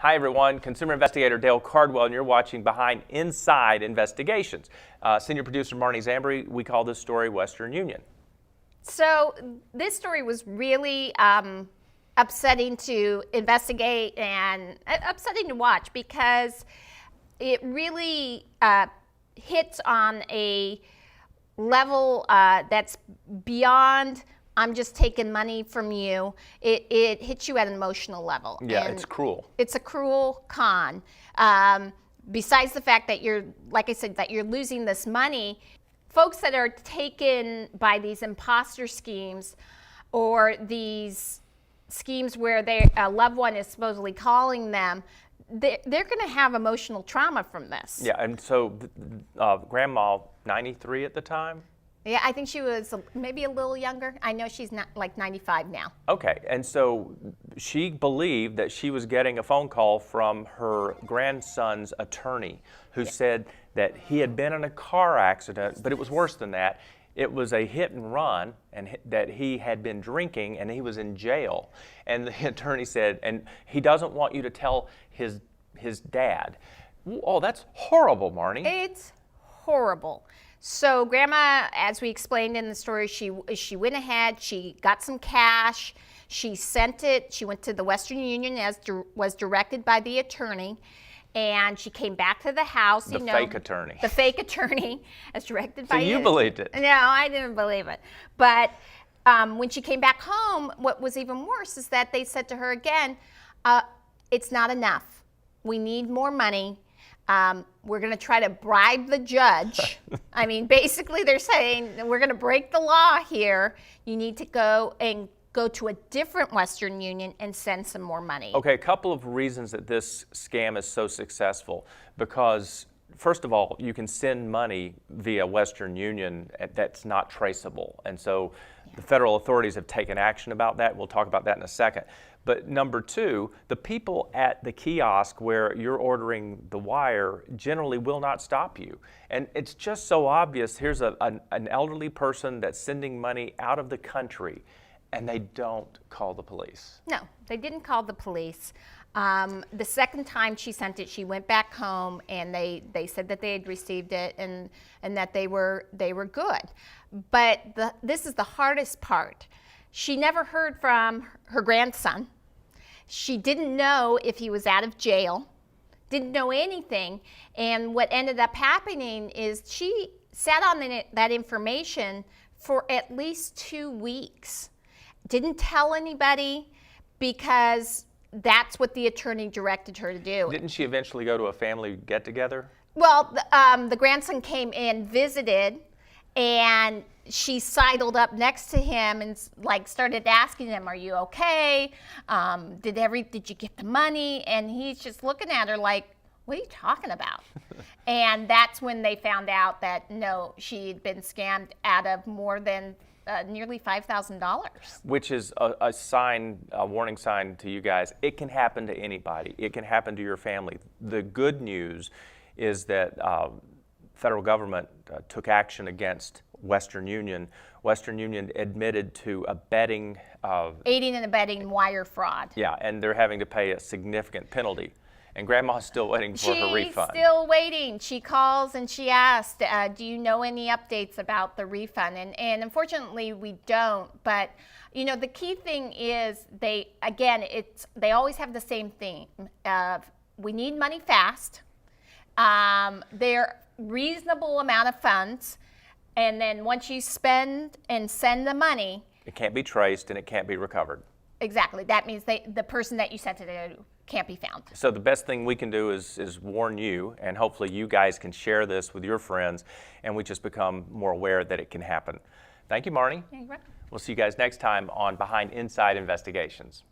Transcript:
Hi everyone, consumer investigator Dale Cardwell, and you're watching Behind Inside Investigations. Senior producer Marnie Zambri, we call this story Western Union. So this story was really upsetting to investigate and upsetting to watch because it really hits on a level that's beyond I'm just taking money from you. It hits you at an emotional level. Yeah, and it's cruel. It's a cruel con. Besides the fact that you're, like I said, that you're losing this money, folks that are taken by these imposter schemes or these schemes where a loved one is supposedly calling them, they're going to have emotional trauma from this. Yeah, and so Grandma, 93 at the time? Yeah, I think she was maybe a little younger. I know she's not like 95 now. Okay, and so she believed that she was getting a phone call from her grandson's attorney who said that he had been in a car accident, but it was worse than that. It was a hit and run, and that he had been drinking and he was in jail. And the attorney said, and he doesn't want you to tell his dad. Oh, that's horrible, Marnie. It's horrible. So Grandma, as we explained in the story, she went ahead, she got some cash, she sent it, she went to the Western Union as was directed by the attorney, and she came back to the house. The fake attorney. The fake attorney, as directed by So you believed it? No, I didn't believe it. But when she came back home, what was even worse is that they said to her again, it's not enough. We need more money. We're going to try to bribe the judge. I mean, basically they're saying we're going to break the law here. You need to go to a different Western Union and send some more money. Okay, a couple of reasons that this scam is so successful. Because first of all, you can send money via Western Union that's not traceable. And so the federal authorities have taken action about that. We'll talk about that in a second. But number two, the people at the kiosk where you're ordering the wire generally will not stop you. And it's just so obvious. Here's an elderly person that's sending money out of the country, and they don't call the police. No, they didn't call the police. The second time she sent it, she went back home, and they said that they had received it and that they were good. But this is the hardest part. She never heard from her grandson. She didn't know if he was out of jail, didn't know anything. And what ended up happening is she sat on that information for at least 2 weeks. Didn't tell anybody because that's what the attorney directed her to do. Didn't she eventually go to a family get-together? Well, the grandson came and visited, and she sidled up next to him and started asking him, "Are you okay? Did you get the money?" And he's just looking at her like, "What are you talking about?" And that's when they found out that no, she'd been scammed out of more than nearly $5,000. Which is a warning sign to you guys. It can happen to anybody. It can happen to your family. The good news is that federal government took action against Western Union. Western Union admitted to aiding and abetting wire fraud. Yeah, and they're having to pay a significant penalty. And Grandma's still waiting for her refund. She's still waiting. She calls and she asks, do you know any updates about the refund? And unfortunately, we don't. But, you know, the key thing is they always have the same theme. We need money fast. They're reasonable amount of funds. And then once you spend and send the money, it can't be traced and it can't be recovered. Exactly. That means the person that you sent it to can't be found. So the best thing we can do is warn you, and hopefully you guys can share this with your friends, and we just become more aware that it can happen. Thank you, Marnie. Yeah, you're welcome. We'll see you guys next time on Behind Inside Investigations.